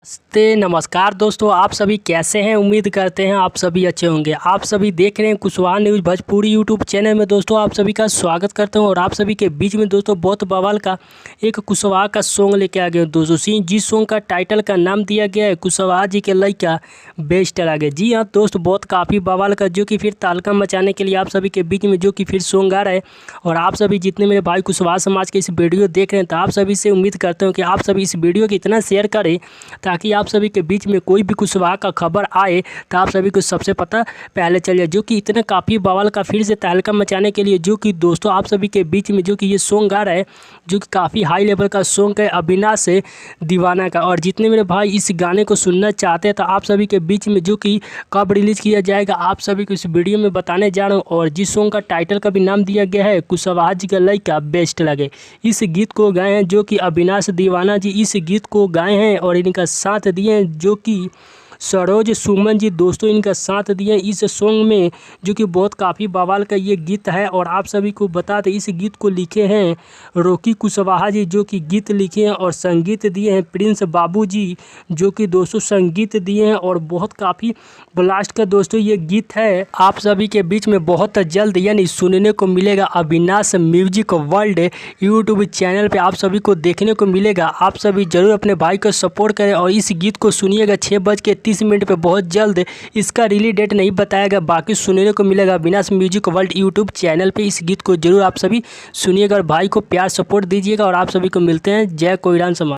नमस्कार दोस्तों, आप सभी कैसे हैं। उम्मीद करते हैं आप सभी अच्छे होंगे। आप सभी देख रहे हैं Kushwaha news Bhojpuri YouTube channel में। दोस्तों आप सभी का स्वागत करता हूं और आप सभी के बीच में दोस्तों बहुत बवाल का एक कुशवाहा का सॉन्ग लेके आ गया हूं दोस्तों। जिस सॉन्ग का टाइटल का नाम दिया गया है कुशवाहा जी के लइका बेस्ट लागे। जी हाँ दोस्त, बहुत काफ़ी बवाल का जो कि फिर तालका मचाने के लिए आप सभी के बीच में जो कि फिर सॉन्ग आ रहा है। और आप सभी जितने मेरे भाई कुशवाहा समाज के इस वीडियो देख रहे हैं तो आप सभी से उम्मीद करता हूँ कि आप सभी इस वीडियो को इतना शेयर करें ताकि आप सभी के बीच में कोई भी कुशवाहा का खबर आए तो आप सभी को सबसे पता पहले चल जाए। जो कि इतना काफ़ी बवाल का फिर से तहलका मचाने के लिए जो कि दोस्तों आप सभी के बीच में जो कि ये सॉन्ग आ रहा है, जो कि काफ़ी हाई लेवल का सॉन्ग है अविनाश दीवाना का। और जितने मेरे भाई इस गाने को सुनना चाहते हैं तो आप सभी के बीच में जो कि कब रिलीज़ किया जाएगा आप सभी को इस वीडियो में बताने जा रहा हूँ। और जिस सॉन्ग का टाइटल का भी नाम दिया गया है कुशवाहा जी का लइका बेस्ट लगे। इस गीत को गाए हैं जो कि अविनाश दीवाना जी इस गीत को गाए हैं और इनका साथ दिए हैं जो कि सरोज सुमन जी दोस्तों इनका साथ दिए इस सॉन्ग में, जो कि बहुत काफ़ी बवाल का ये गीत है। और आप सभी को बता दें इस गीत को लिखे हैं रॉकी कुशवाहा जी जो कि गीत लिखे हैं और संगीत दिए हैं प्रिंस बाबू जी जो कि दोस्तों संगीत दिए हैं। और बहुत काफ़ी ब्लास्ट का दोस्तों ये गीत है। आप सभी के बीच में बहुत जल्द यानी सुनने को मिलेगा Avinash music world YouTube channel पे आप सभी को देखने को मिलेगा। आप सभी जरूर अपने भाई को सपोर्ट करें और इस गीत को सुनिएगा 6:30 पे बहुत जल्द। इसका रिलीज डेट नहीं बताया गया, बाकी सुनने को मिलेगा Avinash music world YouTube channel पे। इस गीत को जरूर आप सभी सुनिएगा और भाई को प्यार सपोर्ट दीजिएगा। और आप सभी को मिलते हैं। जय कोईरान समाज।